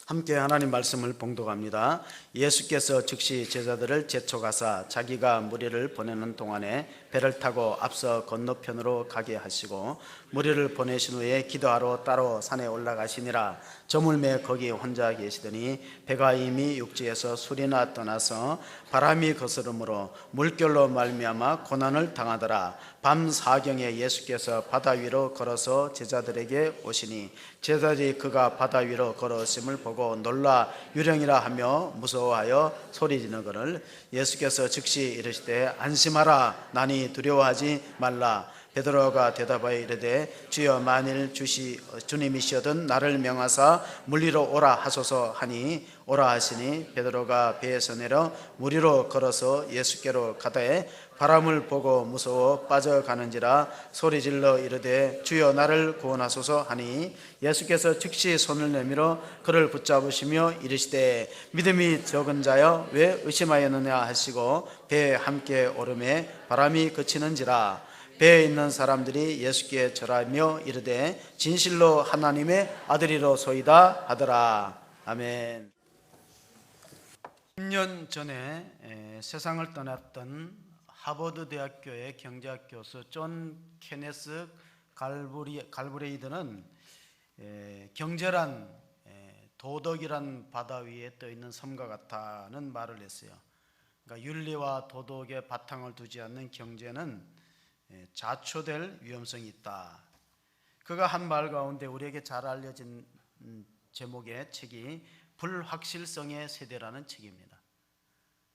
함께 하나님 말씀을 봉독합니다. 예수께서 즉시 제자들을 재촉하사 자기가 무리를 보내는 동안에 배를 타고 앞서 건너편으로 가게 하시고 무리를 보내신 후에 기도하러 따로 산에 올라가시니라. 저물매 거기 혼자 계시더니 배가 이미 육지에서 수리나 떠나서 바람이 거스름으로 물결로 말미암아 고난을 당하더라. 밤 사경에 예수께서 바다 위로 걸어서 제자들에게 오시니 제자들이 그가 바다 위로 걸어오심을 보고 놀라 유령이라 하며 무서워하여 소리지르거늘 예수께서 즉시 이르시되 안심하라 나니 두려워하지 말라. 베드로가 대답하여 이르되 주여 만일 주님이시거든 나를 명하사 물리로 오라 하소서 하니 오라 하시니 베드로가 배에서 내려 물 위로 걸어서 예수께로 가다에 바람을 보고 무서워 빠져가는지라 소리질러 이르되 주여 나를 구원하소서 하니 예수께서 즉시 손을 내밀어 그를 붙잡으시며 이르시되 믿음이 적은 자여 왜 의심하였느냐 하시고 배에 함께 오르매 바람이 그치는지라. 배에 있는 사람들이 예수께 절하며 이르되 진실로 하나님의 아들이로소이다 하더라. 아멘. 10년 전에 세상을 떠났던 하버드 대학교의 경제학 교수 존 케네스 갈브레이드는 경제란 도덕이란 바다 위에 떠 있는 섬과 같다는 말을 했어요. 그러니까 윤리와 도덕의 바탕을 두지 않는 경제는 자초될 위험성이 있다. 그가 한 말 가운데 우리에게 잘 알려진 제목의 책이 불확실성의 세대라는 책입니다.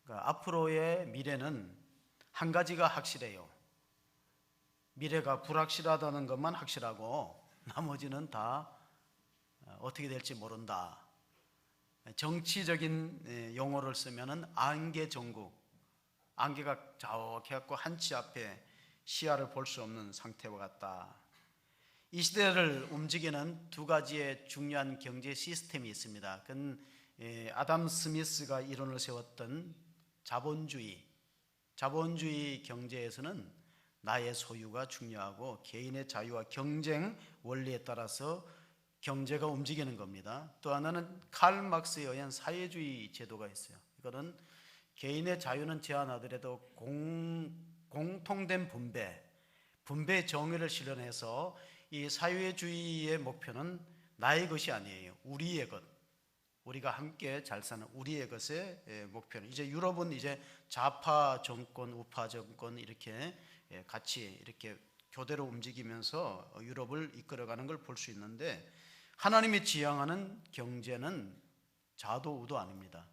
그러니까 앞으로의 미래는 한 가지가 확실해요. 미래가 불확실하다는 것만 확실하고 나머지는 다 어떻게 될지 모른다. 정치적인 용어를 쓰면은 안개정국, 안개가 자욱해갖고 한치 앞에 시야를 볼 수 없는 상태와 같다. 이 시대를 움직이는 두 가지의 중요한 경제 시스템이 있습니다. 그건 아담 스미스가 이론을 세웠던 자본주의 경제에서는 나의 소유가 중요하고 개인의 자유와 경쟁 원리에 따라서 경제가 움직이는 겁니다. 또 하나는 칼 막스에 의한 사회주의 제도가 있어요. 이거는 개인의 자유는 제한하더라도 공통된 분배 정의를 실현해서 이 사회주의의 목표는 나의 것이 아니에요. 우리의 것, 우리가 함께 잘 사는 우리의 것의 목표는 이제 유럽은 이제 좌파 정권, 우파 정권 이렇게 같이 이렇게 교대로 움직이면서 유럽을 이끌어가는 걸 볼 수 있는데 하나님이 지향하는 경제는 자도우도 아닙니다.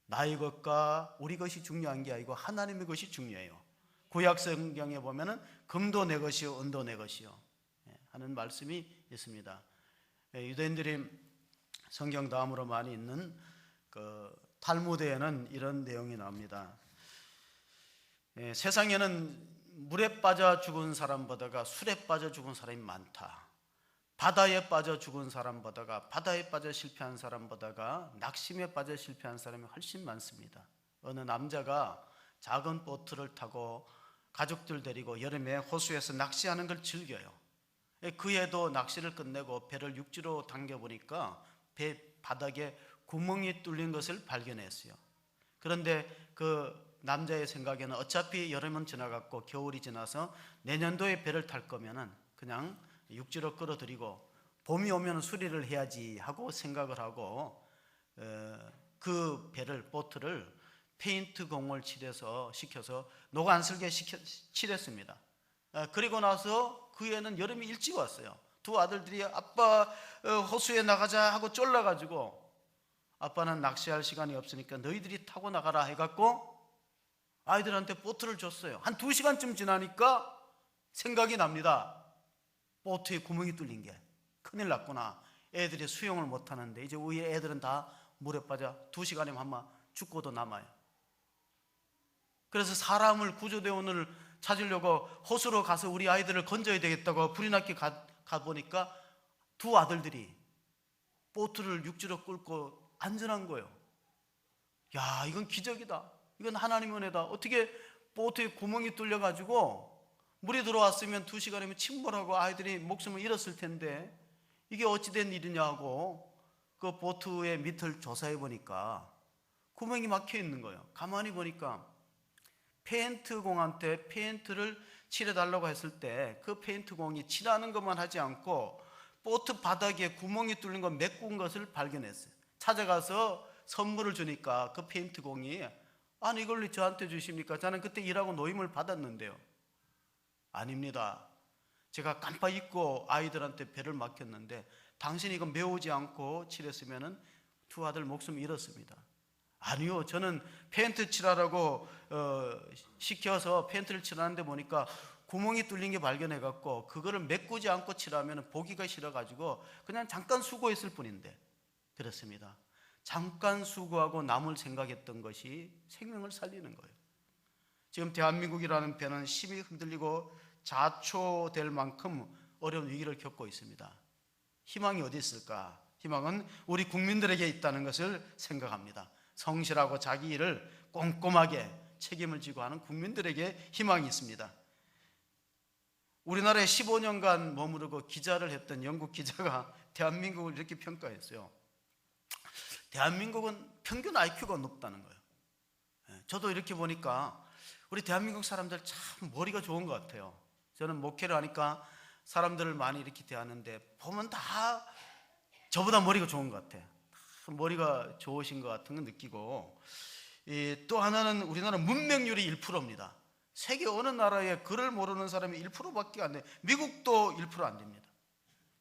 나의 것과 우리 것이 중요한 게 아니고 하나님의 것이 중요해요. 구약 성경에 보면은 금도 내 것이요 은도 내 것이요 하는 말씀이 있습니다. 유대인들이 성경 다음으로 많이 있는 그 탈무드에는 이런 내용이 나옵니다. 세상에는 물에 빠져 죽은 사람보다가 술에 빠져 죽은 사람이 많다. 바다에 빠져 죽은 사람보다가 바다에 빠져 실패한 사람보다가 낙심에 빠져 실패한 사람이 훨씬 많습니다. 어느 남자가 작은 보트를 타고 가족들 데리고 여름에 호수에서 낚시하는 걸 즐겨요. 그 해도 낚시를 끝내고 배를 육지로 당겨보니까 배 바닥에 구멍이 뚫린 것을 발견했어요. 그런데 그 남자의 생각에는 어차피 여름은 지나갔고 겨울이 지나서 내년도에 배를 탈 거면은 그냥 육지로 끌어들이고 봄이 오면 수리를 해야지 하고 생각을 하고 그 보트를 페인트 공을 시켜서 녹 안 슬게 칠했습니다. 그리고 나서 그 해는 여름이 일찍 왔어요. 두 아들들이 아빠 호수에 나가자 하고 쫄라가지고 아빠는 낚시할 시간이 없으니까 너희들이 타고 나가라 해갖고 아이들한테 보트를 줬어요. 한 2시간쯤 지나니까 생각이 납니다. 보트에 구멍이 뚫린 게 큰일 났구나. 애들이 수영을 못하는데 이제 우리 애들은 다 물에 빠져 2시간이면 아마 죽고도 남아요. 그래서 사람을 구조대원을 찾으려고 호수로 가서 우리 아이들을 건져야 되겠다고 불이 났게 가보니까 두 아들들이 보트를 육지로 끌고 안전한 거예요. 야, 이건 기적이다. 이건 하나님의 은혜다. 어떻게 보트에 구멍이 뚫려가지고 물이 들어왔으면 2시간이면 침몰하고 아이들이 목숨을 잃었을 텐데 이게 어찌된 일이냐고 그 보트의 밑을 조사해 보니까 구멍이 막혀 있는 거예요. 가만히 보니까 페인트 공한테 페인트를 칠해달라고 했을 때 그 페인트 공이 칠하는 것만 하지 않고 보트 바닥에 구멍이 뚫린 거 메꾼 것을 발견했어요. 찾아가서 선물을 주니까 그 페인트 공이 아니 이걸 왜 저한테 주십니까? 저는 그때 일하고 노임을 받았는데요. 아닙니다. 제가 깜빡 잊고 아이들한테 배를 맡겼는데 당신이 이거 메우지 않고 칠했으면 두 아들 목숨 잃었습니다. 아니요, 저는 페인트 칠하라고 시켜서 페인트를 칠하는데 보니까 구멍이 뚫린 게 발견해갖고 그거를 메꾸지 않고 칠하면 보기가 싫어가지고 그냥 잠깐 수고했을 뿐인데. 그렇습니다. 잠깐 수고하고 남을 생각했던 것이 생명을 살리는 거예요. 지금 대한민국이라는 배는 심히 흔들리고 자초될 만큼 어려운 위기를 겪고 있습니다. 희망이 어디 있을까? 희망은 우리 국민들에게 있다는 것을 생각합니다. 성실하고 자기 일을 꼼꼼하게 책임을 지고 하는 국민들에게 희망이 있습니다. 우리나라에 15년간 머무르고 기자를 했던 영국 기자가 대한민국을 이렇게 평가했어요. 대한민국은 평균 IQ가 높다는 거예요. 저도 이렇게 보니까 우리 대한민국 사람들 참 머리가 좋은 것 같아요. 저는 목회를 하니까 사람들을 많이 이렇게 대하는데 보면 다 저보다 머리가 좋은 것 같아요. 머리가 좋으신 것 같은 걸 느끼고, 또 하나는 우리나라 문맹률이 1%입니다. 세계 어느 나라에 글을 모르는 사람이 1%밖에 안 돼요. 미국도 1% 안 됩니다.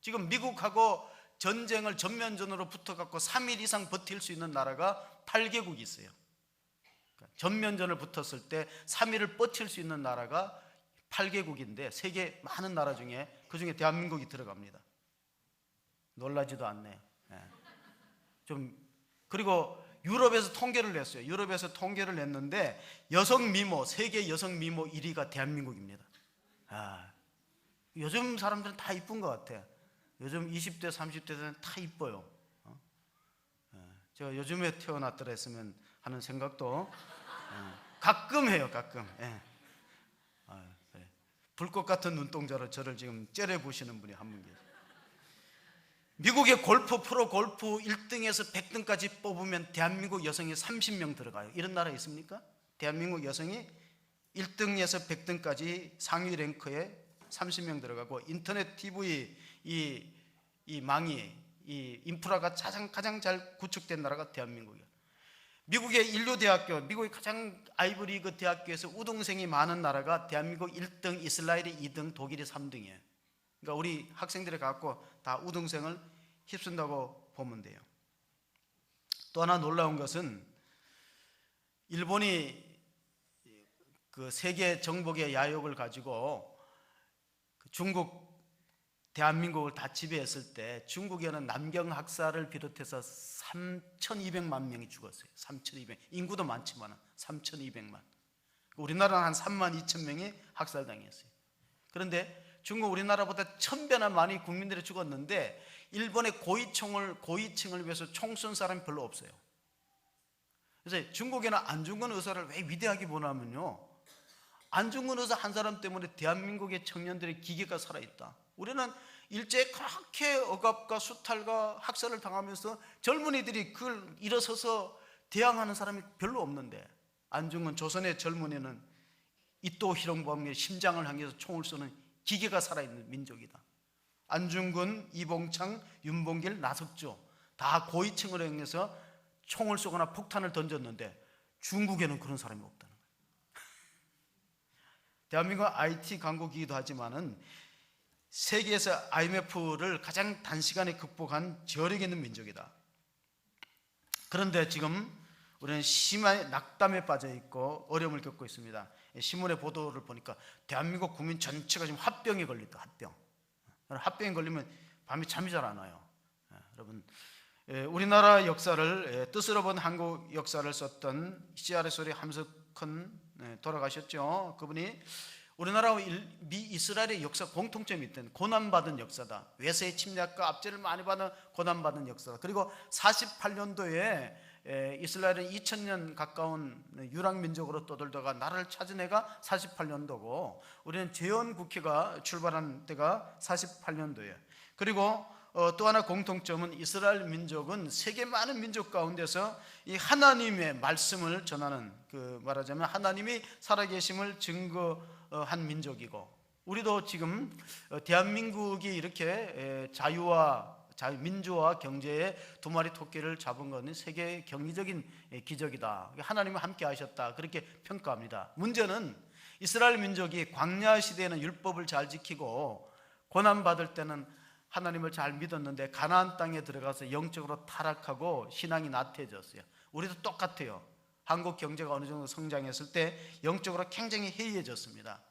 지금 미국하고 전쟁을 전면전으로 붙어갖고 3일 이상 버틸 수 있는 나라가 8개국이 있어요. 그러니까 전면전을 붙었을 때 3일을 버틸 수 있는 나라가 8개국인데 세계 많은 나라 중에 그 중에 대한민국이 들어갑니다. 놀라지도 않네요. 그리고 유럽에서 통계를 냈어요. 유럽에서 통계를 냈는데 여성 미모, 세계 여성 미모 1위가 대한민국입니다. 요즘 사람들은 다 이쁜 것 같아요. 요즘 20대, 30대들은 다 이뻐요. 제가 요즘에 태어났더라 했으면 하는 생각도 가끔 해요, 가끔. 불꽃 같은 눈동자로 저를 지금 째려보시는 분이 한 분 계세요. 미국의 골프, 프로 골프 1등에서 100등까지 뽑으면 대한민국 여성이 30명 들어가요. 이런 나라 있습니까? 대한민국 여성이 1등에서 100등까지 상위 랭크에 30명 들어가고 인터넷 TV 이 망이 이 인프라가 가장 잘 구축된 나라가 대한민국이에요. 미국의 인류대학교, 미국의 가장 아이브리그 대학교에서 우등생이 많은 나라가 대한민국 1등, 이스라엘이 2등, 독일이 3등이에요. 그러니까 우리 학생들이 갖고 다 우등생을 휩쓴다고 보면 돼요. 또 하나 놀라운 것은 일본이 그 세계 정복의 야욕을 가지고 중국, 대한민국을 다 지배했을 때 중국에는 남경학살을 비롯해서 3,200만 명이 죽었어요. 3,200. 인구도 많지만 3,200만. 우리나라는 한 3만 2천 명이 학살당했어요. 그런데 중국 우리나라보다 1000배나 많이 국민들이 죽었는데 일본의 고위층을 위해서 총 쏜 사람이 별로 없어요. 그래서 중국에는 안중근 의사를 왜 위대하게 보냐면요, 안중근 의사 한 사람 때문에 대한민국의 청년들의 기계가 살아있다. 우리는 일제에 그렇게 억압과 수탈과 학살을 당하면서 젊은이들이 그걸 일어서서 대항하는 사람이 별로 없는데 안중근 조선의 젊은이는 이토 히롱범의 심장을 향해서 총을 쏘는 기계가 살아있는 민족이다. 안중근, 이봉창, 윤봉길, 나석조 다 고위층을 향해서 총을 쏘거나 폭탄을 던졌는데 중국에는 그런 사람이 없다는 거예요. 대한민국은 IT 강국이기도 하지만은 세계에서 IMF를 가장 단시간에 극복한 저력이 있는 민족이다. 그런데 지금 우리는 심한 낙담에 빠져 있고 어려움을 겪고 있습니다. 신문의 보도를 보니까 대한민국 국민 전체가 지금 화병에 걸렸다. 화병에 걸리면 밤에 잠이 잘 안 와요. 여러분, 우리나라 역사를 뜻으로 본 한국 역사를 썼던 CRS의 함석헌 돌아가셨죠. 그분이 우리나라와 이스라엘의 역사 공통점이 있던 고난받은 역사다. 외세의 침략과 압제를 많이 받은 고난받은 역사다. 그리고 48년도에 이스라엘은 2000년 가까운 유랑민족으로 떠들다가 나라를 찾은 해가 48년도고 우리는 재헌국회가 출발한 때가 48년도예요. 그리고 또 하나 공통점은 이스라엘 민족은 세계 많은 민족 가운데서 이 하나님의 말씀을 전하는, 말하자면 하나님이 살아계심을 증거한 민족이고, 우리도 지금 대한민국이 이렇게 민주화 경제의 두 마리 토끼를 잡은 것은 세계 경이적인 기적이다. 하나님이 함께 하셨다. 그렇게 평가합니다. 문제는 이스라엘 민족이 광야 시대에는 율법을 잘 지키고 고난받을 때는 하나님을 잘 믿었는데 가나안 땅에 들어가서 영적으로 타락하고 신앙이 나태해졌어요. 우리도 똑같아요. 한국 경제가 어느 정도 성장했을 때 영적으로 굉장히 해이해졌습니다.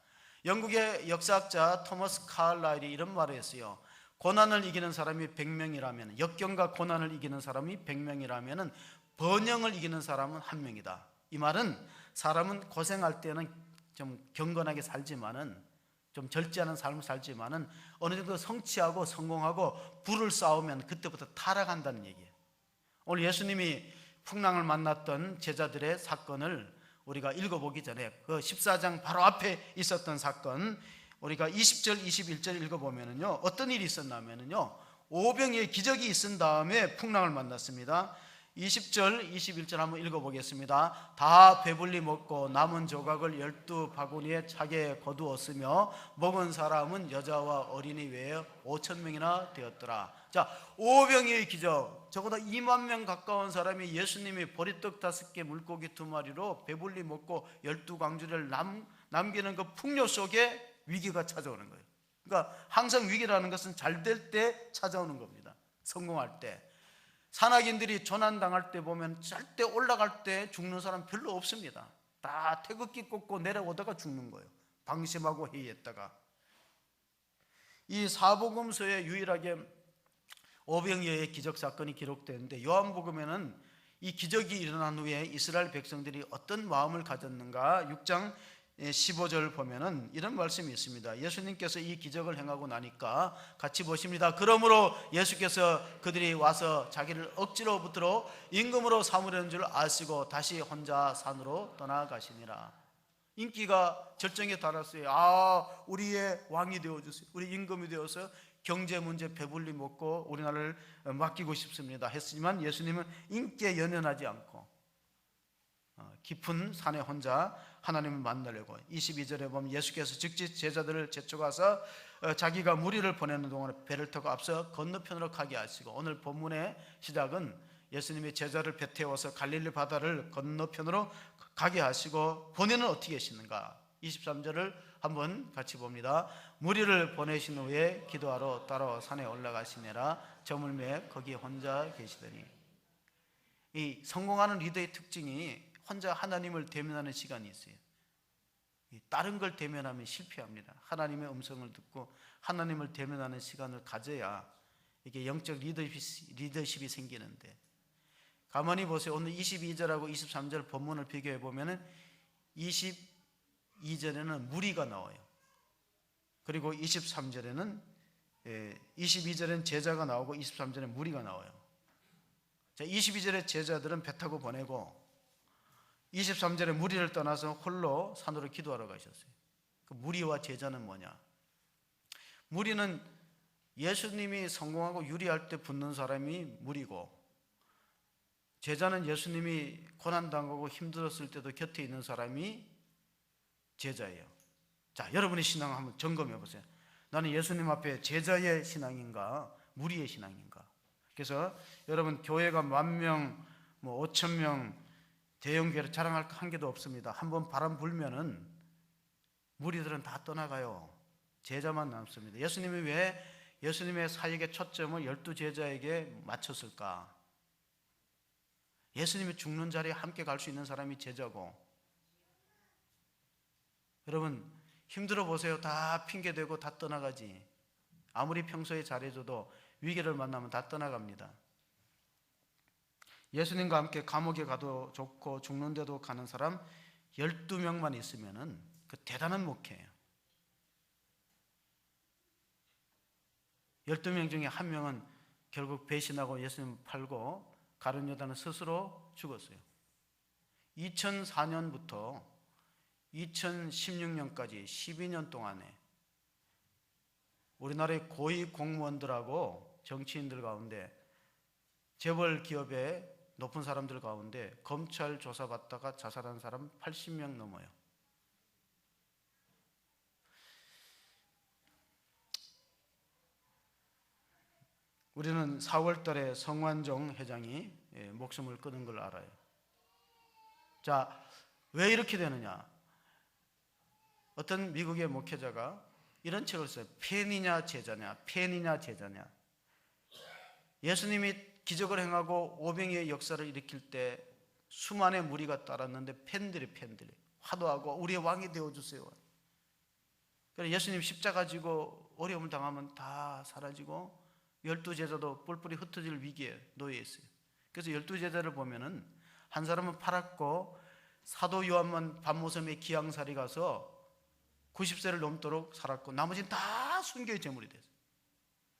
영국의 역사학자 토머스 카를라일이 이런 말을 했어요. 고난을 이기는 사람이 100명이라면, 역경과 고난을 이기는 사람이 100명이라면 번영을 이기는 사람은 1명이다. 이 말은 사람은 고생할 때는 좀 경건하게 살지만은, 좀 절제하는 삶을 살지만은 어느 정도 성취하고 성공하고 부를 쌓으면 그때부터 타락한다는 얘기예요. 오늘 예수님이 풍랑을 만났던 제자들의 사건을 우리가 읽어보기 전에 그 14장 바로 앞에 있었던 사건, 우리가 20절 21절 읽어보면은요, 어떤 일이 있었냐면은요, 오병이의 기적이 있은 다음에 풍랑을 만났습니다. 20절 21절 한번 읽어보겠습니다. 다 배불리 먹고 남은 조각을 12바구니에 차게 거두었으며 먹은 사람은 여자와 어린이 외에 5,000명이나 되었더라. 자, 오병이의 기적, 적어도 2만 명 가까운 사람이 예수님이 보리떡 5개 물고기 2마리로 배불리 먹고 12광주를 남기는 그 풍요 속에 위기가 찾아오는 거예요. 그러니까 항상 위기라는 것은 잘 될 때 찾아오는 겁니다. 성공할 때. 산악인들이 조난당할 때 보면 절대 올라갈 때 죽는 사람 별로 없습니다. 다 태극기 꽂고 내려오다가 죽는 거예요. 방심하고 회의했다가. 이 사복음서에 유일하게 오병이어의 기적 사건이 기록되는데, 요한복음에는 이 기적이 일어난 후에 이스라엘 백성들이 어떤 마음을 가졌는가 6장 15절 보면은 이런 말씀이 있습니다. 예수님께서 이 기적을 행하고 나니까 같이 보십니다. 그러므로 예수께서 그들이 와서 자기를 억지로 붙들어 임금으로 삼으려는 줄 아시고 다시 혼자 산으로 떠나가시니라. 인기가 절정에 달았어요. 우리의 왕이 되어주세요. 우리 임금이 되어서 경제 문제 배불리 먹고 우리나라를 맡기고 싶습니다 했지만 예수님은 인기에 연연하지 않고 깊은 산에 혼자 하나님을 만나려고, 22절에 보면 예수께서 즉시 제자들을 제쳐가서 자기가 무리를 보내는 동안에 배를 타고 앞서 건너편으로 가게 하시고, 오늘 본문의 시작은 예수님이 제자를 배 태워서 갈릴리 바다를 건너편으로 가게 하시고 보내는 어떻게 하시는가. 23절을 한번 같이 봅니다. 무리를 보내신 후에 기도하러 따라 산에 올라가시니라. 저물매 거기 혼자 계시더니. 이 성공하는 리더의 특징이 혼자 하나님을 대면하는 시간이 있어요. 다른 걸 대면하면 실패합니다. 하나님의 음성을 듣고 하나님을 대면하는 시간을 가져야 이게 영적 리더십이 생기는데, 가만히 보세요. 오늘 22절하고 23절 본문을 비교해 보면은 22절에는 무리가 나와요. 그리고 23절에는 22절에는 제자가 나오고 23절에는 무리가 나와요. 자, 22절에 제자들은 배 타고 보내고 23절에 무리를 떠나서 홀로 산으로 기도하러 가셨어요. 그 무리와 제자는 뭐냐? 무리는 예수님이 성공하고 유리할 때 붙는 사람이 무리고, 제자는 예수님이 고난당하고 힘들었을 때도 곁에 있는 사람이 제자예요. 자, 여러분의 신앙을 한번 점검해 보세요. 나는 예수님 앞에 제자의 신앙인가 무리의 신앙인가? 그래서 여러분, 교회가 10,000명, 5,000명 대형교회를 자랑할 한 개도 없습니다. 한번 바람 불면은 무리들은 다 떠나가요. 제자만 남습니다. 예수님이 왜 예수님의 사역의 초점을 12제자에게 맞췄을까? 예수님이 죽는 자리에 함께 갈 수 있는 사람이 제자고. 여러분, 힘들어 보세요. 다 핑계대고 다 떠나가지. 아무리 평소에 잘해줘도 위기를 만나면 다 떠나갑니다. 예수님과 함께 감옥에 가도 좋고 죽는데도 가는 사람 12명만 있으면은 그 대단한 목회예요. 12명 중에 한 명은 결국 배신하고 예수님을 팔고 가룟 유다는 스스로 죽었어요. 2004년부터 2016년까지 12년 동안에 우리나라의 고위 공무원들하고 정치인들 가운데, 재벌 기업의 높은 사람들 가운데 검찰 조사받다가 자살한 사람 80명 넘어요. 우리는 4월 달에 성완종 회장이 목숨을 끊은 걸 알아요. 자, 왜 이렇게 되느냐? 어떤 미국의 목회자가 이런 책을 써요. 팬이냐 제자냐, 팬이냐 제자냐. 예수님이 기적을 행하고 오병이의 역사를 일으킬 때 수만의 무리가 따랐는데 팬들이 화도하고 우리의 왕이 되어주세요. 그래서 예수님 십자가 지고 어려움을 당하면 다 사라지고 12제자도 뿔뿔이 흩어질 위기에 놓여 있어요. 그래서 12제자를 보면은 한 사람은 팔았고 사도 요한만 밤모섬에 기양살이 가서 90세를 넘도록 살았고 나머지는 다 순교의 제물이 됐어요.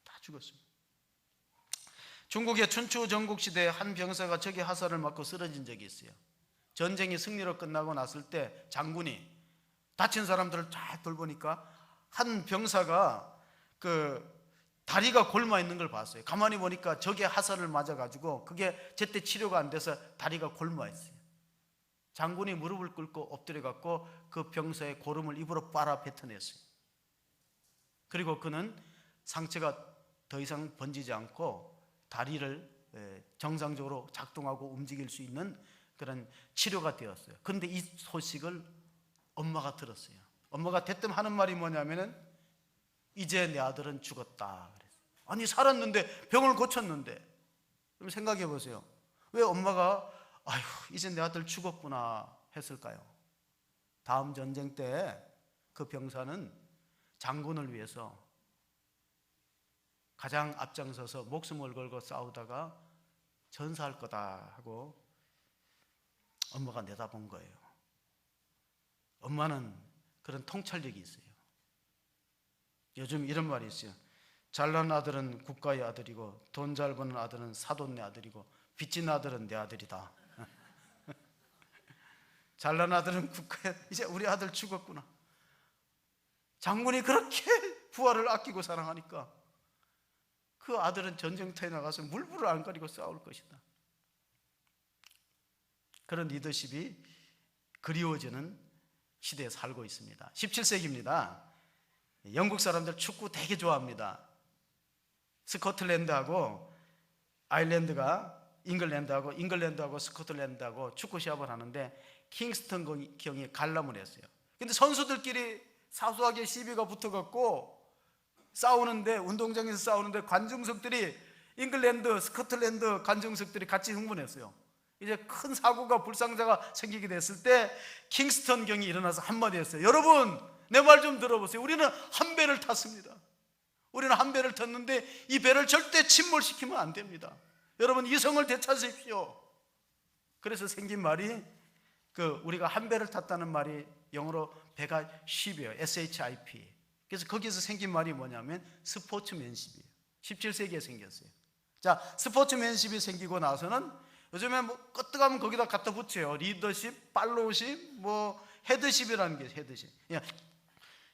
다 죽었습니다. 중국의 춘추 전국시대에 한 병사가 적의 화살을 맞고 쓰러진 적이 있어요. 전쟁이 승리로 끝나고 났을 때 장군이 다친 사람들을 잘 돌보니까 한 병사가 다리가 골마 있는 걸 봤어요. 가만히 보니까 적의 화살을 맞아가지고 그게 제때 치료가 안 돼서 다리가 골마 있어요. 장군이 무릎을 꿇고 엎드려갖고 그 병사의 고름을 입으로 빨아 뱉어냈어요. 그리고 그는 상처가 더 이상 번지지 않고 다리를 정상적으로 작동하고 움직일 수 있는 그런 치료가 되었어요. 그런데 이 소식을 엄마가 들었어요. 엄마가 대뜸 하는 말이 뭐냐면은 이제 내 아들은 죽었다 그랬어요. 아니 살았는데, 병을 고쳤는데. 그럼 생각해 보세요. 왜 엄마가 아휴 이제 내 아들 죽었구나 했을까요? 다음 전쟁 때 그 병사는 장군을 위해서 가장 앞장서서 목숨을 걸고 싸우다가 전사할 거다 하고 엄마가 내다본 거예요. 엄마는 그런 통찰력이 있어요. 요즘 이런 말이 있어요. 잘난 아들은 국가의 아들이고 돈 잘 버는 아들은 사돈네 아들이고 빚진 아들은 내 아들이다. 잘난 아들은 국가의, 이제 우리 아들 죽었구나. 장군이 그렇게 부하를 아끼고 사랑하니까 그 아들은 전쟁터에 나가서 물불을 안 가리고 싸울 것이다. 그런 리더십이 그리워지는 시대에 살고 있습니다. 17세기입니다. 영국 사람들 축구 되게 좋아합니다. 스코틀랜드하고 아일랜드가 잉글랜드하고 스코틀랜드하고 축구 시합을 하는데 킹스턴 경이 관람을 했어요. 근데 선수들끼리 사소하게 시비가 붙어갖고 싸우는데, 운동장에서 싸우는데 관중석들이, 잉글랜드, 스코틀랜드 관중석들이 같이 흥분했어요. 이제 큰 사고가, 불상자가 생기게 됐을 때 킹스턴 경이 일어나서 한마디 했어요. 여러분 내 말 좀 들어보세요. 우리는 한 배를 탔습니다. 우리는 한 배를 탔는데 이 배를 절대 침몰시키면 안 됩니다. 여러분 이성을 되찾으십시오. 그래서 생긴 말이 우리가 한 배를 탔다는 말이 영어로 배가 ship이에요. SHIP. 그래서 거기서 생긴 말이 뭐냐면 스포츠맨십이에요. 17세기에 생겼어요. 자, 스포츠맨십이 생기고 나서는 요즘에 끄떡하면 거기다 갖다 붙여요. 리더십, 팔로우십, 헤드십이라는 게 헤드십.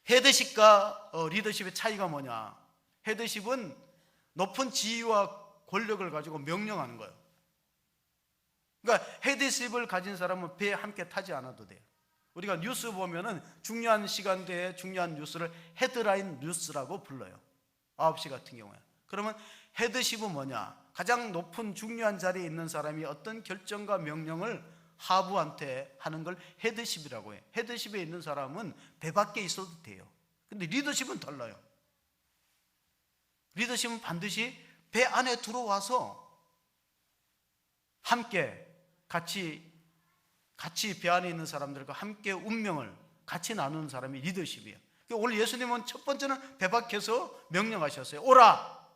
헤드십과 리더십의 차이가 뭐냐? 헤드십은 높은 지위와 권력을 가지고 명령하는 거예요. 그러니까 헤드십을 가진 사람은 배에 함께 타지 않아도 돼요. 우리가 뉴스 보면은 중요한 시간대에 중요한 뉴스를 헤드라인 뉴스라고 불러요. 9시 같은 경우에. 그러면 헤드십은 뭐냐? 가장 높은 중요한 자리에 있는 사람이 어떤 결정과 명령을 하부한테 하는 걸 헤드십이라고 해요. 헤드십에 있는 사람은 배 밖에 있어도 돼요. 근데 리더십은 달라요. 리더십은 반드시 배 안에 들어와서 함께 같이 배 안에 있는 사람들과 함께 운명을 같이 나누는 사람이 리더십이에요. 오늘 예수님은 첫 번째는 배 밖에서 명령하셨어요. 오라!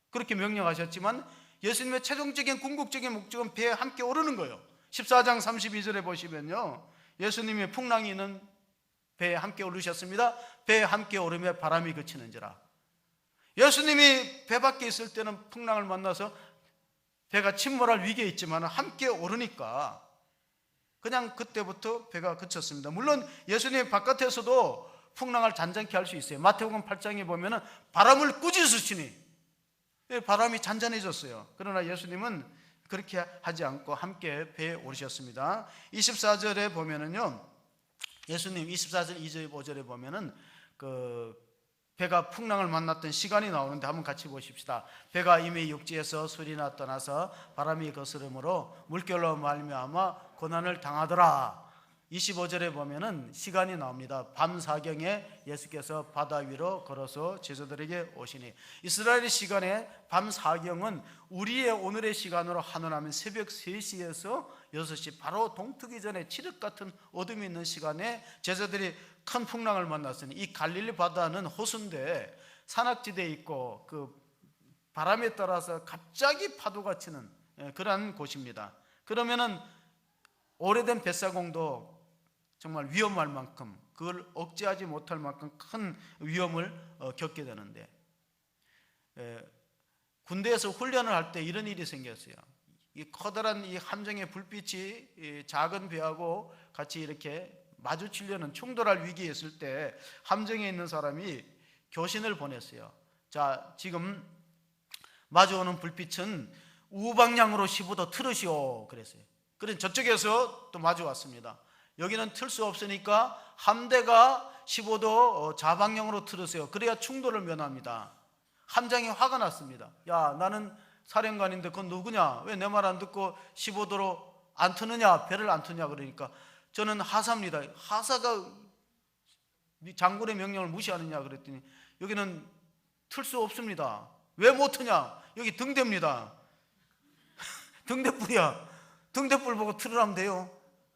그렇게 명령하셨지만 예수님의 최종적인 궁극적인 목적은 배에 함께 오르는 거예요. 14장 32절에 보시면요, 예수님이 풍랑이 있는 배에 함께 오르셨습니다. 배에 함께 오르며 바람이 그치는지라. 예수님이 배 밖에 있을 때는 풍랑을 만나서 배가 침몰할 위기에 있지만 함께 오르니까 그냥 그때부터 배가 그쳤습니다. 물론 예수님 바깥에서도 풍랑을 잔잔케 할 수 있어요. 마태복음 8장에 보면은 바람을 꾸짖으시니 바람이 잔잔해졌어요. 그러나 예수님은 그렇게 하지 않고 함께 배에 오르셨습니다. 24절에 보면은요, 예수님 24절 2절 5절에 보면은 배가 풍랑을 만났던 시간이 나오는데 한번 같이 보십시다. 배가 이미 육지에서 수리나 떠나서 바람이 거스름으로 물결로 말미암아 고난을 당하더라. 25절에 보면은 시간이 나옵니다. 밤 사경에 예수께서 바다 위로 걸어서 제자들에게 오시니, 이스라엘 시간에 밤 사경은 우리의 오늘의 시간으로 하노라면 새벽 3시에서 6시, 바로 동트기 전에 칠흑 같은 어둠이 있는 시간에 제자들이 큰 풍랑을 만났으니, 이 갈릴리 바다는 호수인데 산악지대에 있고 그 바람에 따라서 갑자기 파도가 치는 그러한 곳입니다. 그러면은 오래된 뱃사공도 정말 위험할 만큼, 그걸 억제하지 못할 만큼 큰 위험을 겪게 되는데, 군대에서 훈련을 할 때 이런 일이 생겼어요. 이 커다란 이 함정의 불빛이 작은 배하고 같이 이렇게 마주치려는, 충돌할 위기에 있을 때 함정에 있는 사람이 교신을 보냈어요. 자, 지금 마주오는 불빛은 우방향으로 15도 틀으시오 그랬어요. 그래서 저쪽에서 또 마주 왔습니다. 여기는 틀 수 없으니까 함대가 15도 좌방향으로 틀으세요. 그래야 충돌을 면합니다. 함장이 화가 났습니다. 야, 나는 사령관인데 그건 누구냐? 왜 내 말 안 듣고 15도로 안 트느냐? 배를 안 트냐? 그러니까 저는 하사입니다. 하사가 장군의 명령을 무시하느냐? 그랬더니 여기는 틀 수 없습니다. 왜 못 트냐? 여기 등대입니다. 등대불이야. 등대불 보고 틀으라면 돼요.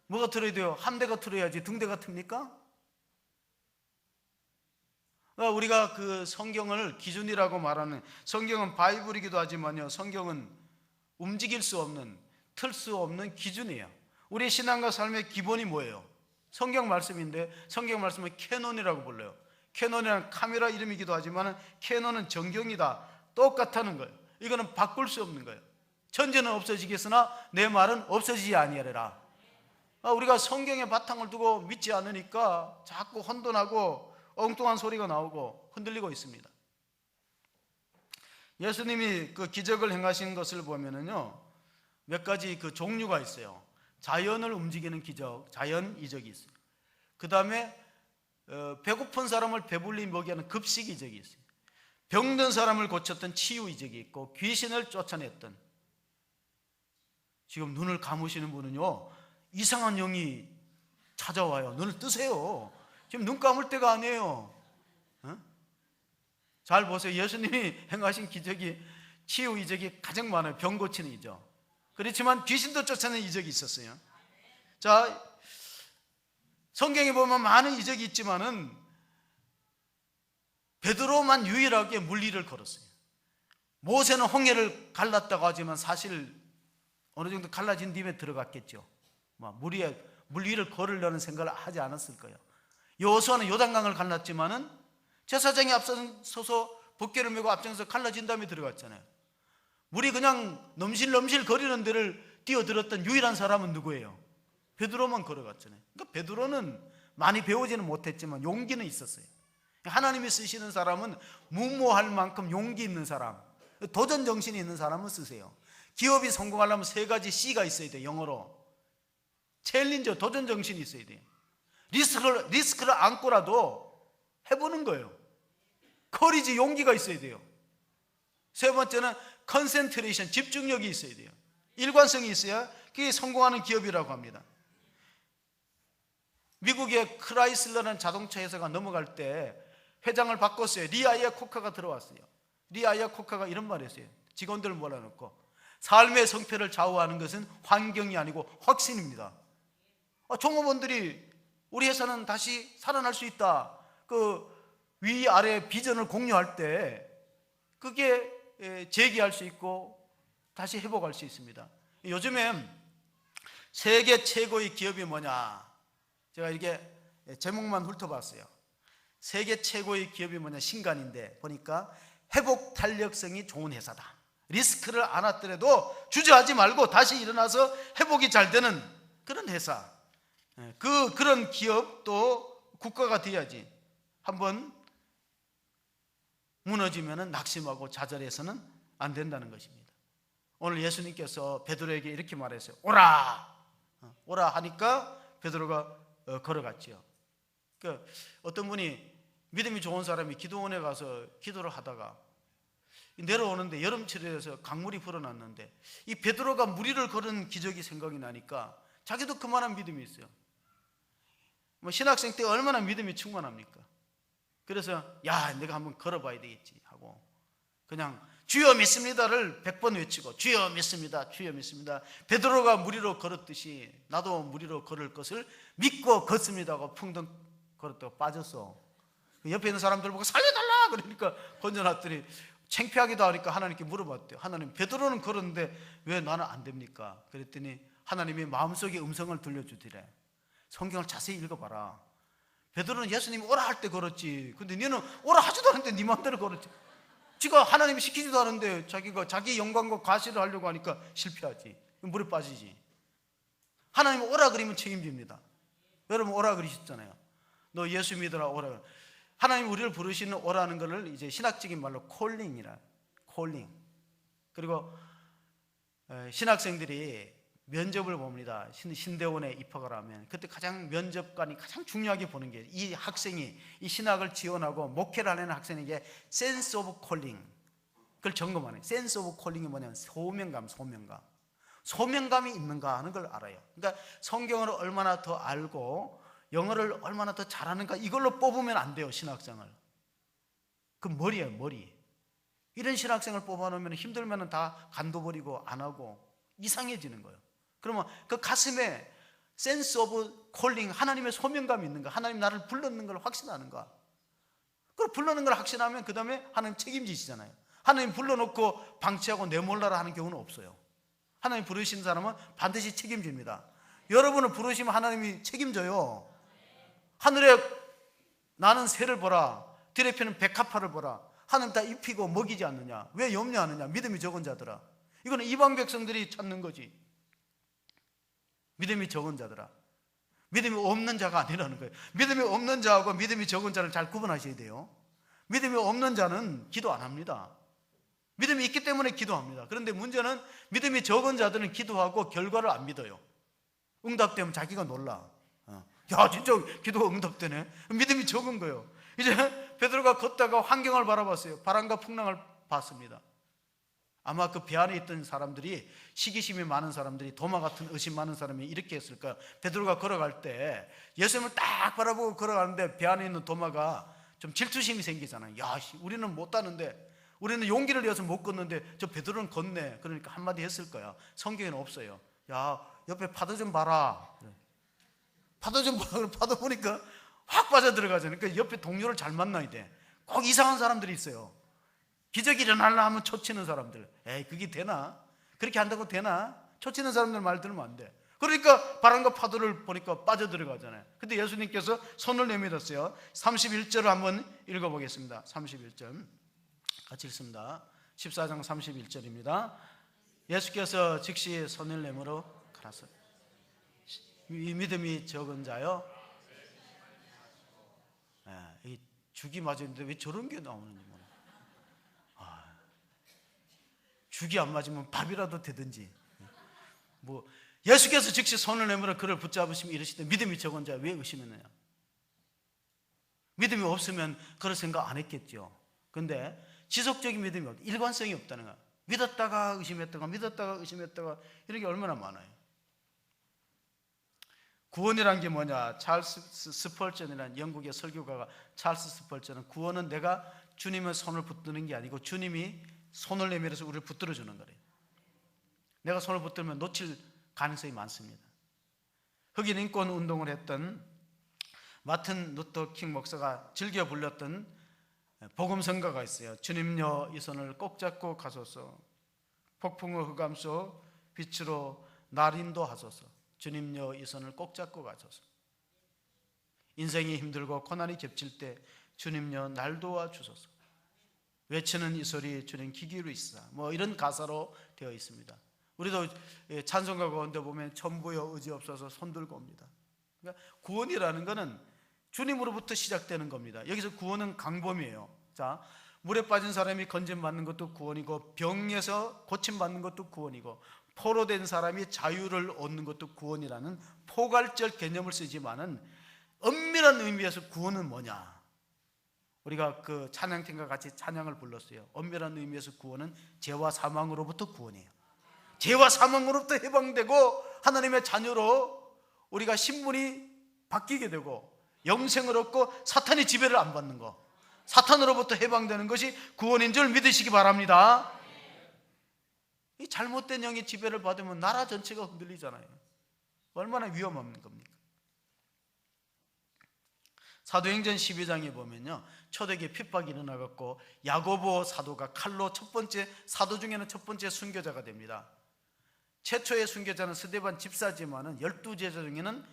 뭐가 틀어야 돼요? 함대가 틀어야지 등대가 틉니까? 우리가 그 성경을 기준이라고 말하는, 성경은 바이블이기도 하지만요, 성경은 움직일 수 없는, 틀 수 없는 기준이에요. 우리 신앙과 삶의 기본이 뭐예요? 성경 말씀인데, 성경 말씀은 캐논이라고 불러요. 캐논이라는 카메라 이름이기도 하지만 캐논은 정경이다, 똑같다는 거예요. 이거는 바꿀 수 없는 거예요. 천지는 없어지겠으나 내 말은 없어지지 아니하리라. 우리가 성경에 바탕을 두고 믿지 않으니까 자꾸 혼돈하고 엉뚱한 소리가 나오고 흔들리고 있습니다. 예수님이 그 기적을 행하신 것을 보면은요, 몇 가지 그 종류가 있어요. 자연을 움직이는 기적, 자연 이적이 있어요. 그 다음에 배고픈 사람을 배불리 먹게 하는 급식 이적이 있어요. 병든 사람을 고쳤던 치유 이적이 있고, 귀신을 쫓아냈던, 지금 눈을 감으시는 분은요, 이상한 영이 찾아와요. 눈을 뜨세요. 지금 눈 감을 때가 아니에요. 잘 보세요. 예수님이 행하신 기적이, 치유 이적이 가장 많아요. 병 고치는 이적. 그렇지만 귀신도 쫓아내는 이적이 있었어요. 자, 성경에 보면 많은 이적이 있지만은 베드로만 유일하게 물리를 걸었어요. 모세는 홍해를 갈랐다고 하지만 사실 어느 정도 갈라진 뒤에 들어갔겠죠. 물 위를 걸으려는 생각을 하지 않았을 거예요. 여호수아는 요단강을 갈랐지만은 제사장이 앞서서 법궤를 메고 앞장서 갈라진 다음에 들어갔잖아요. 물이 그냥 넘실넘실 거리는 데를 뛰어들었던 유일한 사람은 누구예요? 베드로만 걸어갔잖아요. 그러니까 베드로는 많이 배우지는 못했지만 용기는 있었어요. 하나님이 쓰시는 사람은 무모할 만큼 용기 있는 사람, 도전 정신이 있는 사람을 쓰세요. 기업이 성공하려면 3가지 C가 있어야 돼요. 영어로 챌린저, 도전 정신이 있어야 돼요. 리스크를 안고라도 해보는 거예요. 커리지, 용기가 있어야 돼요. 3번째는 컨센트레이션, 집중력이 있어야 돼요. 일관성이 있어야 그게 성공하는 기업이라고 합니다. 미국의 크라이슬러라는 자동차 회사가 넘어갈 때 회장을 바꿨어요. 리 아이아코카가 들어왔어요. 리 아이아코카가 이런 말을 했어요. 직원들을 몰아넣고, 삶의 성패를 좌우하는 것은 환경이 아니고 확신입니다. 종업원들이 우리 회사는 다시 살아날 수 있다, 그 위아래 비전을 공유할 때 그게 재기할 수 있고 다시 회복할 수 있습니다. 요즘엔 세계 최고의 기업이 뭐냐, 제가 이렇게 제목만 훑어봤어요. 세계 최고의 기업이 뭐냐, 신간인데 보니까 회복 탄력성이 좋은 회사다. 리스크를 안았더라도 주저하지 말고 다시 일어나서 회복이 잘 되는 그런 회사, 그런 기업도 국가가 돼야지. 한번 무너지면 낙심하고 좌절해서는 안 된다는 것입니다. 오늘 예수님께서 베드로에게 이렇게 말했어요. 오라! 오라 하니까 베드로가 걸어갔지요. 그러니까 어떤 분이 믿음이 좋은 사람이 기도원에 가서 기도를 하다가 내려오는데 여름철이라서 강물이 불어났는데 이 베드로가 물 위를 걸은 기적이 생각이 나니까 자기도 그만한 믿음이 있어요. 뭐 신학생 때 얼마나 믿음이 충만합니까? 그래서 야, 내가 한번 걸어봐야 되겠지 하고 그냥 주여 믿습니다를 100번 외치고 주여 믿습니다, 주여 믿습니다. 베드로가 물 위로 걸었듯이 나도 물 위로 걸을 것을 믿고 걷습니다 하고 풍덩 걸었다가 빠졌어. 옆에 있는 사람들 보고 살려달라 그러니까 건져놨더니 창피하기도 하니까 하나님께 물어봤대요. 하나님, 베드로는 걸었는데 왜 나는 안 됩니까? 그랬더니 하나님이 마음속에 음성을 들려주더래. 성경을 자세히 읽어봐라. 베드로는 예수님이 오라 할 때 걸었지. 근데 너는 오라 하지도 않는데 네 마음대로 걸었지. 지가 하나님이 시키지도 않은데 자기가 자기 영광과 과시를 하려고 하니까 실패하지. 물에 빠지지. 하나님이 오라 그러면 책임집니다. 여러분 오라 그러셨잖아요. 너 예수 믿으라 오라. 하나님 우리를 부르시는 오라는 것을 이제 신학적인 말로 콜링이라. 콜링. 그리고 신학생들이 면접을 봅니다. 신대원에 입학을 하면 그때 가장 면접관이 가장 중요하게 보는 게 이 학생이 이 신학을 지원하고 목회를 하는 학생에게 센스 오브 콜링 그걸 점검하는. 센스 오브 콜링이 뭐냐면 소명감이 있는가 하는 걸 알아요. 그러니까 성경을 얼마나 더 알고 영어를 얼마나 더 잘하는가 이걸로 뽑으면 안 돼요. 신학생을. 그 머리예요, 머리. 이런 신학생을 뽑아놓으면 힘들면 다 간둬버리고 안 하고 이상해지는 거예요. 그러면 그 가슴에 센스 오브 콜링, 하나님의 소명감이 있는가, 하나님 나를 불렀는 걸 확신하는가. 그걸 불렀는 걸 확신하면 그 다음에 하나님 책임지시잖아요. 하나님 불러놓고 방치하고 내몰라라 하는 경우는 없어요. 하나님 부르신 사람은 반드시 책임집니다. 여러분을 부르시면 하나님이 책임져요. 하늘에 나는 새를 보라, 들에 피는 백합화를 보라. 하나님 다 입히고 먹이지 않느냐. 왜 염려하느냐. 믿음이 적은 자들아. 이거는 이방 백성들이 찾는 거지. 믿음이 적은 자들아. 믿음이 없는 자가 아니라는 거예요. 믿음이 없는 자하고 믿음이 적은 자를 잘 구분하셔야 돼요. 믿음이 없는 자는 기도 안 합니다. 믿음이 있기 때문에 기도합니다. 그런데 문제는 믿음이 적은 자들은 기도하고 결과를 안 믿어요. 응답되면 자기가 놀라. 야, 진짜 기도가 응답되네. 믿음이 적은 거예요. 이제 베드로가 걷다가 환경을 바라봤어요. 바람과 풍랑을 봤습니다. 아마 그 배 안에 있던 사람들이, 시기심이 많은 사람들이, 도마 같은 의심 많은 사람이 이렇게 했을까. 베드로가 걸어갈 때 예수님을 딱 바라보고 걸어가는데 배 안에 있는 도마가 좀 질투심이 생기잖아요. 야, 우리는 못 따는데, 우리는 용기를 내어서 못 걷는데 저 베드로는 걷네. 그러니까 한마디 했을 거야. 성경에는 없어요. 야, 옆에 파도 좀 봐라. 파도 좀 봐라. 파도 보니까 확 빠져들어가잖아요. 그러니까 옆에 동료를 잘 만나야 돼. 꼭 이상한 사람들이 있어요. 기적이 일어나려 하면 초치는 사람들. 에이, 그게 되나? 그렇게 한다고 되나? 초치는 사람들 말 들으면 안 돼. 그러니까 바람과 파도를 보니까 빠져들어가잖아요. 근데 예수님께서 손을 내밀었어요. 31절을 한번 읽어보겠습니다. 31절 같이 읽습니다. 14장 31절입니다. 예수께서 즉시 손을 내밀어 가라사. 이 믿음이 적은 자요. 이 죽이 맞았는데 왜 저런 게 나오는지 몰라. 죽이 안 맞으면 밥이라도 되든지. 뭐 예수께서 즉시 손을 내밀어 그를 붙잡으시면 이르시되 믿음이 적은 자 왜 의심했느냐. 믿음이 없으면 그럴 생각 안 했겠죠. 근데 지속적인 믿음이 없다. 일관성이 없다는 거야. 믿었다가 의심했다가 믿었다가 의심했다가 이런 게 얼마나 많아요. 구원이란 게 뭐냐. 찰스 스펄전이라는 영국의 설교가가, 찰스 스펄전은 구원은 내가 주님의 손을 붙드는 게 아니고 주님이 손을 내밀어서 우리를 붙들어 주는 거래요. 내가 손을 붙들면 놓칠 가능성이 많습니다. 흑인 인권 운동을 했던 마틴 루터 킹 목사가 즐겨 불렀던 복음성가가 있어요. 주님여 이 손을 꼭 잡고 가소서. 폭풍의 흑암 속 빛으로 날 인도하소서. 주님여 이 손을 꼭 잡고 가소서. 인생이 힘들고 고난이 겹칠 때 주님여 날 도와주소서. 외치는 이 소리 주님 귀 기울이시사, 뭐 이런 가사로 되어 있습니다. 우리도 찬송가 가운데 보면 전부여 의지 없어서 손 들고 옵니다. 그러니까 구원이라는 것은 주님으로부터 시작되는 겁니다. 여기서 구원은 강범이에요. 자, 물에 빠진 사람이 건짐받는 것도 구원이고, 병에서 고침받는 것도 구원이고, 포로된 사람이 자유를 얻는 것도 구원이라는 포괄적 개념을 쓰지만은 엄밀한 의미에서 구원은 뭐냐? 우리가 그 찬양팀과 같이 찬양을 불렀어요. 엄밀한 의미에서 구원은 죄와 사망으로부터 구원이에요. 죄와 사망으로부터 해방되고 하나님의 자녀로 우리가 신분이 바뀌게 되고 영생을 얻고 사탄의 지배를 안 받는 거, 사탄으로부터 해방되는 것이 구원인 줄 믿으시기 바랍니다. 이 잘못된 영의 지배를 받으면 나라 전체가 흔들리잖아요. 얼마나 위험한 겁니까? 사도행전 12장에 보면요, 초대교회 핍박이 일어나갖고 야고보 사도가 칼로 첫 번째, 사도 중에는 첫 번째 순교자가 됩니다. 최초의 순교자는 스데반 집사지만은 12제자 중에는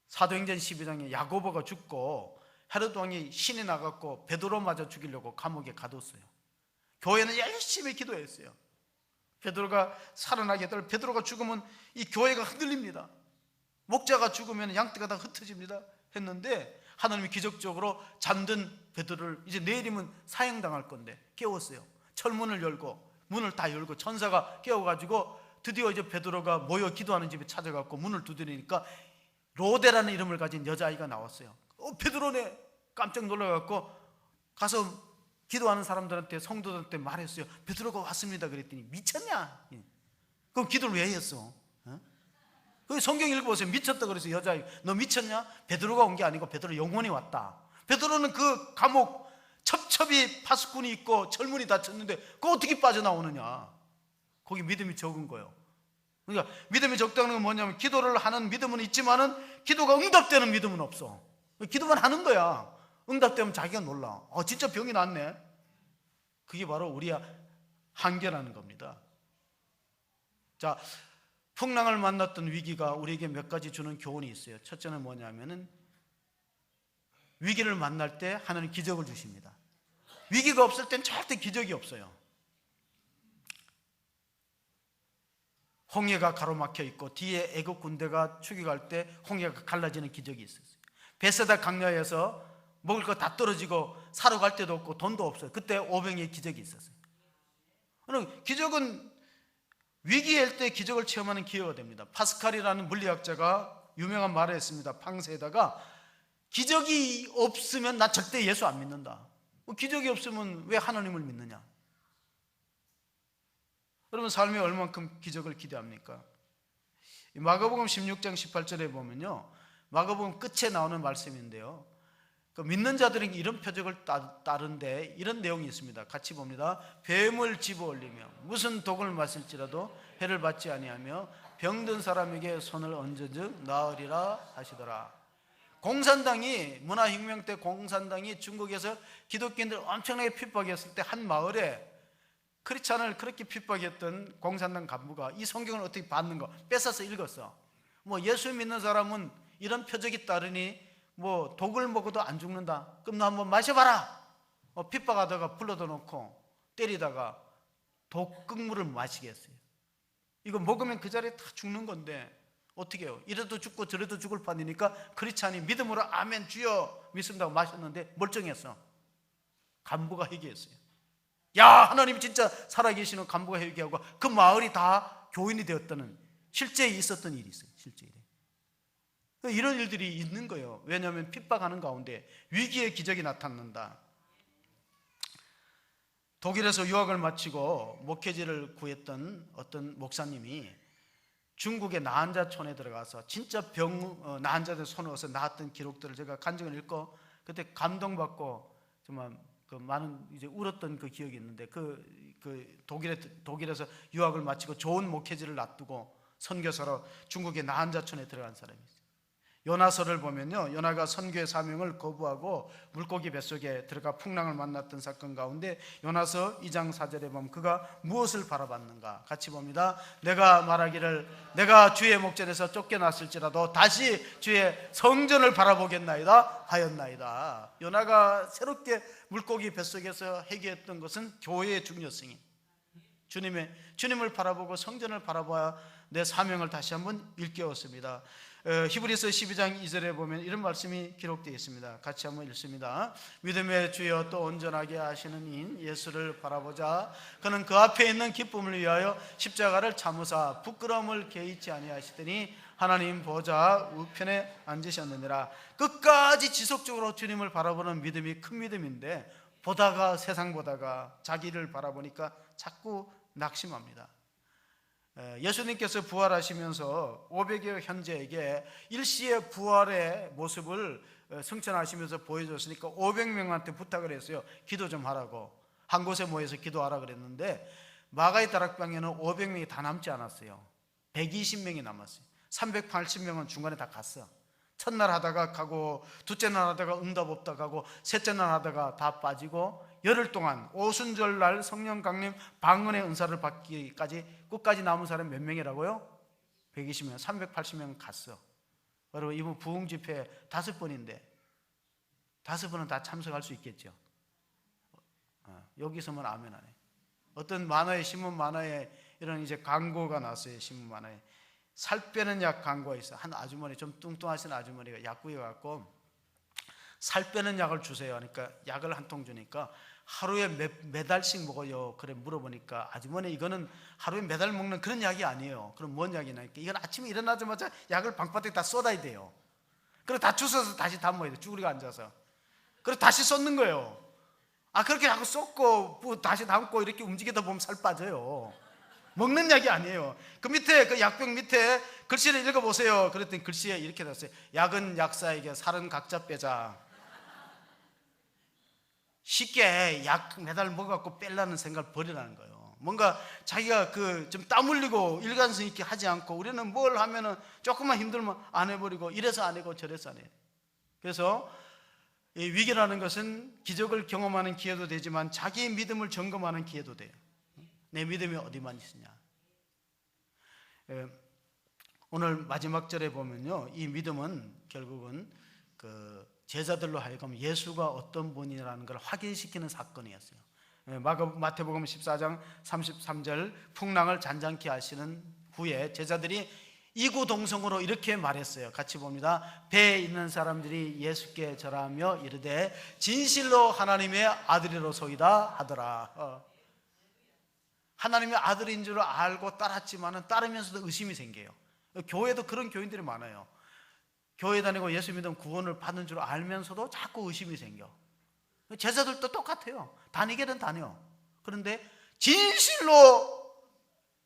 사도행전 12장에 야고보가 죽고 헤로드 왕이 신이 나갖고 베드로 맞아 죽이려고 감옥에 가뒀어요. 교회는 열심히 기도했어요. 베드로가 살아나게 될, 베드로가 죽으면 이 교회가 흔들립니다. 목자가 죽으면 양떼가 다 흩어집니다 했는데 하나님이 기적적으로 잠든 베드로를 이제 내일이면 사형당할 건데 깨웠어요. 철문을 열고 문을 다 열고 천사가 깨워가지고 드디어 이제 베드로가 모여 기도하는 집에 찾아갔고 문을 두드리니까 로데라는 이름을 가진 여자아이가 나왔어요. 베드로네. 깜짝 놀라갖고 가서 기도하는 사람들한테, 성도들한테 말했어요. 베드로가 왔습니다 그랬더니 미쳤냐? 그럼 기도를 왜 했어? 그 성경 읽어보세요. 미쳤다 그래서 여자아이, 너 미쳤냐? 베드로가 온 게 아니고 베드로 영혼이 왔다. 베드로는 그 감옥 첩첩이 파수꾼이 있고 철문이 닫혔는데 그거 어떻게 빠져나오느냐? 거기 믿음이 적은 거예요. 그러니까 믿음이 적다는 건 뭐냐면 기도를 하는 믿음은 있지만은 기도가 응답되는 믿음은 없어. 기도만 하는 거야. 응답되면 자기가 놀라. 진짜 병이 낫네. 그게 바로 우리의 한계라는 겁니다. 자, 풍랑을 만났던 위기가 우리에게 몇 가지 주는 교훈이 있어요. 첫째는 뭐냐면은 위기를 만날 때 하나님 기적을 주십니다. 위기가 없을 땐 절대 기적이 없어요. 홍해가 가로막혀 있고 뒤에 애국 군대가 추격할 때 홍해가 갈라지는 기적이 있었어요. 베세다 강야에서 먹을 거 다 떨어지고 사러 갈 데도 없고 돈도 없어요. 그때 오병이의 기적이 있었어요. 기적은 위기일 때 기적을 체험하는 기회가 됩니다. 파스칼이라는 물리학자가 유명한 말을 했습니다. 팡세에다가 기적이 없으면 나 절대 예수 안 믿는다. 기적이 없으면 왜 하나님을 믿느냐? 여러분 삶에 얼만큼 기적을 기대합니까? 마가복음 16장 18절에 보면요, 마가복음 끝에 나오는 말씀인데요, 그 믿는 자들에게 이런 표적을 따른데 이런 내용이 있습니다. 같이 봅니다. 뱀을 집어올리며 무슨 독을 마실지라도 해를 받지 아니하며 병든 사람에게 손을 얹은즉 나으리라 하시더라. 공산당이, 문화혁명 때 공산당이 중국에서 기독교인들 엄청나게 핍박했을 때 한 마을에 크리스찬을 그렇게 핍박했던 공산당 간부가 이 성경을 어떻게 봤는가 뺏어서 읽었어. 예수 믿는 사람은 이런 표적이 따르니 독을 먹어도 안 죽는다. 그럼 너 한번 마셔봐라. 핍박하다가 불러다 놓고 때리다가 독극물을 마시게 했어요. 이거 먹으면 그 자리에 다 죽는 건데 어떻게 해요? 이래도 죽고 저래도 죽을 판이니까 크리스찬이 믿음으로 아멘 주여 믿습니다 마셨는데 멀쩡했어. 간부가 회개했어요. 야, 하나님 진짜 살아계시는 간부가 회개하고 그 마을이 다 교인이 되었다는 실제 있었던 일이 있어요. 실제 일에. 이런 일들이 있는 거예요. 왜냐하면 핍박하는 가운데 위기의 기적이 나타난다. 독일에서 유학을 마치고 목회지를 구했던 어떤 목사님이 중국의 나한자촌에 들어가서 진짜 나한 자들 손을 얻어서 나았던 기록들을 제가 간증을 읽고 그때 감동받고 정말 많은 이제 울었던 그 기억이 있는데 독일에서 유학을 마치고 좋은 목회지를 놔두고 선교사로 중국의 나한자촌에 들어간 사람이 있어요. 요나서를 보면요, 요나가 선교의 사명을 거부하고 물고기 뱃속에 들어가 풍랑을 만났던 사건 가운데 요나서 2장 4절에 보면 그가 무엇을 바라봤는가 같이 봅니다. 내가 말하기를 내가 주의 목전에서 쫓겨났을지라도 다시 주의 성전을 바라보겠나이다 하였나이다. 요나가 새롭게 물고기 뱃속에서 회개했던 것은 교회의 중요성이, 주님을 바라보고 성전을 바라봐야 내 사명을 다시 한번 일깨웠습니다. 히브리서 12장 2절에 보면 이런 말씀이 기록되어 있습니다. 같이 한번 읽습니다. 믿음의 주여 또 온전하게 하시는 이인 예수를 바라보자. 그는 그 앞에 있는 기쁨을 위하여 십자가를 참으사 부끄러움을 개의치 아니하시더니 하나님 보좌 우편에 앉으셨느니라. 끝까지 지속적으로 주님을 바라보는 믿음이 큰 믿음인데 세상 보다가 자기를 바라보니까 자꾸 낙심합니다. 예수님께서 부활하시면서 500여 현재에게 일시의 부활의 모습을 승천하시면서 보여줬으니까 500명한테 부탁을 했어요. 기도 좀 하라고. 한 곳에 모여서 기도하라 그랬는데 마가의 다락방에는 500명이 다 남지 않았어요. 120명이 남았어요. 380명은 중간에 다 갔어. 첫날 하다가 가고, 둘째 날 하다가 응답 없다 가고, 셋째 날 하다가 다 빠지고, 열흘 동안 오순절날 성령 강림 방언의 은사를 받기까지 끝까지 남은 사람 몇 명이라고요? 120명, 380명 갔어. 여러분, 이번 부흥 집회 5번인데 5번은 다 참석할 수 있겠죠? 여기서만 아멘 안 해. 어떤 만화에, 신문 만화에 이런 이제 광고가 나왔어요. 신문 만화에 살 빼는 약 광고가 있어. 한 아주머니, 좀 뚱뚱하신 아주머니가 약국에 갖고 살 빼는 약을 주세요 하니까 약을 한 통 주니까 하루에 몇 알씩 먹어요. 그래 물어보니까 아주머니 이거는 하루에 몇 알 먹는 그런 약이 아니에요. 그럼 뭔 약이냐니까 이건 아침에 일어나자마자 약을 방바닥에 다 쏟아야 돼요. 그리고 다 주워서 다시 담아야 돼. 쭈그리고 앉아서. 그리고 다시 쏟는 거예요. 그렇게 하고 쏟고 다시 담고 이렇게 움직이다 보면 살 빠져요. 먹는 약이 아니에요. 그 밑에, 그 약병 밑에 글씨를 읽어보세요. 그랬더니 글씨에 이렇게 됐어요. 약은 약사에게, 살은 각자 빼자. 쉽게 약 매달 먹어갖고 빼려는 생각을 버리라는 거예요. 뭔가 자기가 좀 땀 흘리고 일관성 있게 하지 않고, 우리는 뭘 하면은 조금만 힘들면 안 해버리고, 이래서 안 하고 저래서 안 해. 그래서 이 위기라는 것은 기적을 경험하는 기회도 되지만 자기의 믿음을 점검하는 기회도 돼요. 내 믿음이 어디만 있으냐. 오늘 마지막 절에 보면요, 이 믿음은 결국은 그 제자들로 하여금 예수가 어떤 분이라는 걸 확인시키는 사건이었어요. 마태복음 14장 33절, 풍랑을 잔잔케 하시는 후에 제자들이 이구동성으로 이렇게 말했어요. 같이 봅니다. 배에 있는 사람들이 예수께 절하며 이르되 진실로 하나님의 아들이로소이다 하더라. 하나님의 아들인 줄 알고 따랐지만 따르면서도 의심이 생겨요. 교회도 그런 교인들이 많아요. 교회 다니고 예수 믿으면 구원을 받는 줄 알면서도 자꾸 의심이 생겨. 제자들도 똑같아요. 다니게는 다녀. 그런데 진실로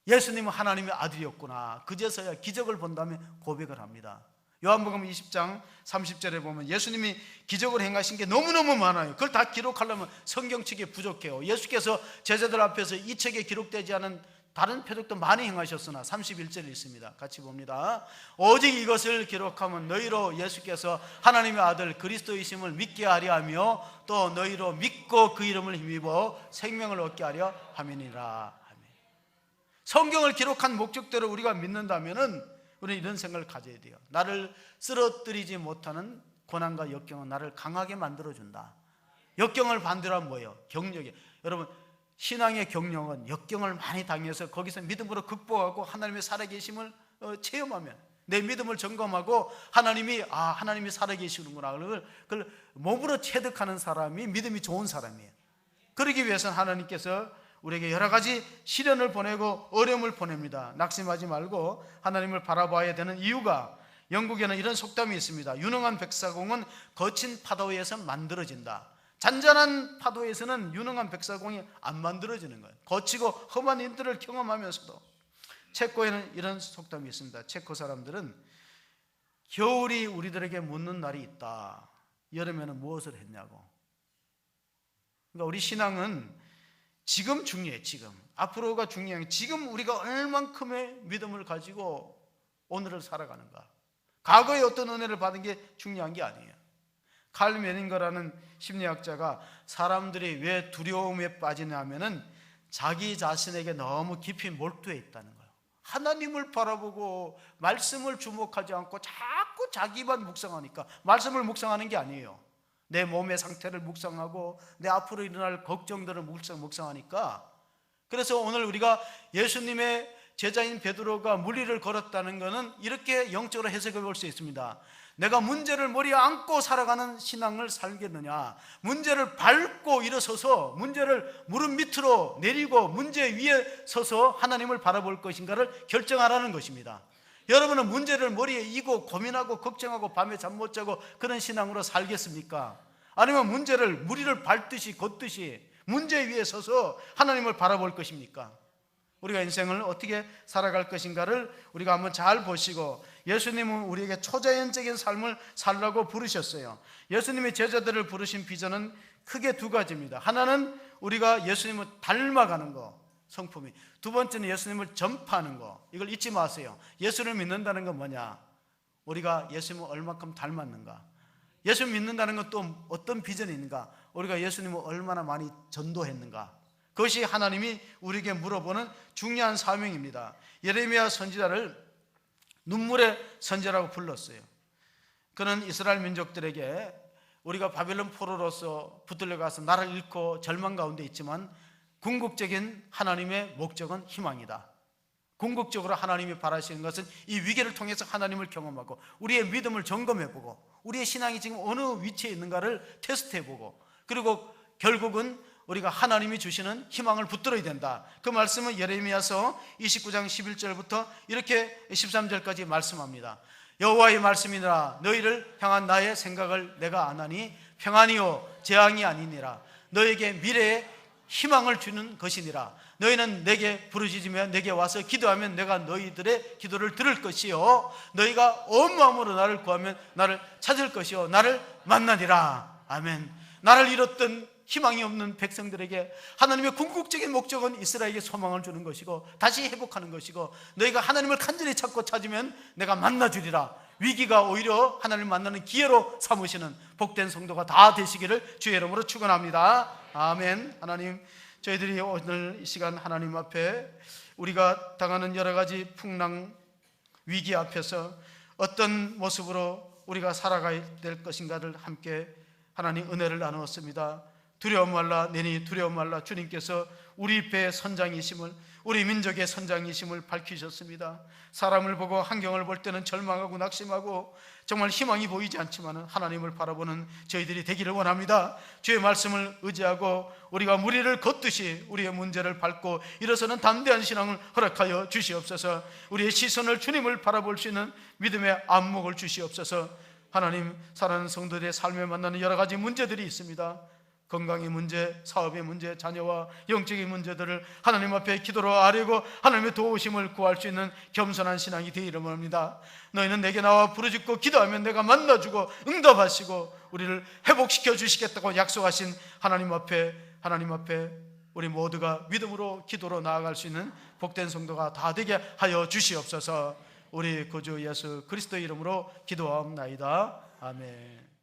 예수님은 하나님의 아들이었구나, 그제서야 기적을 본다며 고백을 합니다. 요한복음 20장 30절에 보면 예수님이 기적을 행하신 게 너무너무 많아요. 그걸 다 기록하려면 성경책이 부족해요. 예수께서 제자들 앞에서 이 책에 기록되지 않은 다른 표적도 많이 행하셨으나 31절에 있습니다. 같이 봅니다. 오직 이것을 기록하면 너희로 예수께서 하나님의 아들 그리스도이심을 믿게 하려 하며 또 너희로 믿고 그 이름을 힘입어 생명을 얻게 하려 함이니라. 성경을 기록한 목적대로 우리가 믿는다면은 우리는 이런 생각을 가져야 돼요. 나를 쓰러뜨리지 못하는 고난과 역경은 나를 강하게 만들어준다. 역경을 반대로 하면 뭐예요? 경력이에요. 여러분, 신앙의 경력은 역경을 많이 당해서 거기서 믿음으로 극복하고 하나님의 살아계심을 체험하면, 내 믿음을 점검하고 하나님이 살아계시는구나, 그걸 몸으로 체득하는 사람이 믿음이 좋은 사람이에요. 그러기 위해서는 하나님께서 우리에게 여러 가지 시련을 보내고 어려움을 보냅니다. 낙심하지 말고 하나님을 바라봐야 되는 이유가, 영국에는 이런 속담이 있습니다. 유능한 백사공은 거친 파도에서 만들어진다. 잔잔한 파도에서는 유능한 백사공이 안 만들어지는 거예요. 거치고 험한 힘들을 경험하면서도. 체코에는 이런 속담이 있습니다. 체코 사람들은 겨울이 우리들에게 묻는 날이 있다. 여름에는 무엇을 했냐고. 그러니까 우리 신앙은 지금 중요해. 지금 앞으로가 중요한 게, 지금 우리가 얼만큼의 믿음을 가지고 오늘을 살아가는가. 과거에 어떤 은혜를 받은 게 중요한 게 아니에요. 칼 메닝거라는 심리학자가 사람들이 왜 두려움에 빠지냐면은 자기 자신에게 너무 깊이 몰두해 있다는 거예요. 하나님을 바라보고 말씀을 주목하지 않고 자꾸 자기만 묵상하니까, 말씀을 묵상하는 게 아니에요. 내 몸의 상태를 묵상하고 내 앞으로 일어날 걱정들을 묵상하니까. 그래서 오늘 우리가 예수님의 제자인 베드로가 무리를 걸었다는 것은 이렇게 영적으로 해석해 볼 수 있습니다. 내가 문제를 머리에 안고 살아가는 신앙을 살겠느냐, 문제를 밟고 일어서서 문제를 무릎 밑으로 내리고 문제 위에 서서 하나님을 바라볼 것인가를 결정하라는 것입니다. 여러분은 문제를 머리에 이고 고민하고 걱정하고 밤에 잠 못 자고 그런 신앙으로 살겠습니까? 아니면 문제를 무리를 밟듯이 걷듯이 문제 위에 서서 하나님을 바라볼 것입니까? 우리가 인생을 어떻게 살아갈 것인가를 우리가 한번 잘 보시고, 예수님은 우리에게 초자연적인 삶을 살라고 부르셨어요. 예수님의 제자들을 부르신 비전은 크게 두 가지입니다. 하나는 우리가 예수님을 닮아가는 거, 성품이. 두 번째는 예수님을 전파하는 거. 이걸 잊지 마세요. 예수를 믿는다는 건 뭐냐? 우리가 예수님을 얼마큼 닮았는가? 예수 믿는다는 건 또 어떤 비전이 있는가? 우리가 예수님을 얼마나 많이 전도했는가? 그것이 하나님이 우리에게 물어보는 중요한 사명입니다. 예레미야 선지자를 눈물의 선지자라고 불렀어요. 그는 이스라엘 민족들에게 우리가 바벨론 포로로서 붙들려가서 나라를 잃고 절망 가운데 있지만 궁극적인 하나님의 목적은 희망이다. 궁극적으로 하나님이 바라시는 것은 이 위기를 통해서 하나님을 경험하고 우리의 믿음을 점검해보고 우리의 신앙이 지금 어느 위치에 있는가를 테스트해보고, 그리고 결국은 우리가 하나님이 주시는 희망을 붙들어야 된다. 그 말씀은 예레미야서 29장 11절부터 이렇게 13절까지 말씀합니다. 여호와의 말씀이니라. 너희를 향한 나의 생각을 내가 아나니 평안이요 재앙이 아니니라. 너에게 미래에 희망을 주는 것이니라. 너희는 내게 부르짖으며 내게 와서 기도하면 내가 너희들의 기도를 들을 것이요 너희가 온 마음으로 나를 구하면 나를 찾을 것이요 나를 만나리라. 아멘. 나를 잃었던 희망이 없는 백성들에게 하나님의 궁극적인 목적은 이스라엘에게 소망을 주는 것이고 다시 회복하는 것이고, 너희가 하나님을 간절히 찾고 찾으면 내가 만나주리라. 위기가 오히려 하나님을 만나는 기회로 삼으시는 복된 성도가 다 되시기를 주의 이름으로 축원합니다. 아멘. 하나님, 저희들이 오늘 이 시간 하나님 앞에 우리가 당하는 여러 가지 풍랑 위기 앞에서 어떤 모습으로 우리가 살아가야 될 것인가를 함께 하나님 은혜를 나누었습니다. 두려움 말라, 내니 두려움 말라. 주님께서 우리 배의 선장이심을, 우리 민족의 선장이심을 밝히셨습니다. 사람을 보고 환경을 볼 때는 절망하고 낙심하고 정말 희망이 보이지 않지만 하나님을 바라보는 저희들이 되기를 원합니다. 주의 말씀을 의지하고 우리가 무리를 걷듯이 우리의 문제를 밟고 일어서는 담대한 신앙을 허락하여 주시옵소서. 우리의 시선을 주님을 바라볼 수 있는 믿음의 안목을 주시옵소서. 하나님, 사랑하는 성도들의 삶에 만나는 여러 가지 문제들이 있습니다. 건강의 문제, 사업의 문제, 자녀와 영적인 문제들을 하나님 앞에 기도로 아뢰고 하나님의 도우심을 구할 수 있는 겸손한 신앙이 되기를 원합니다. 너희는 내게 나와 부르짖고 기도하면 내가 만나주고 응답하시고 우리를 회복시켜 주시겠다고 약속하신 하나님 앞에 우리 모두가 믿음으로 기도로 나아갈 수 있는 복된 성도가 다 되게 하여 주시옵소서. 우리 구주 예수 그리스도의 이름으로 기도하옵나이다. 아멘.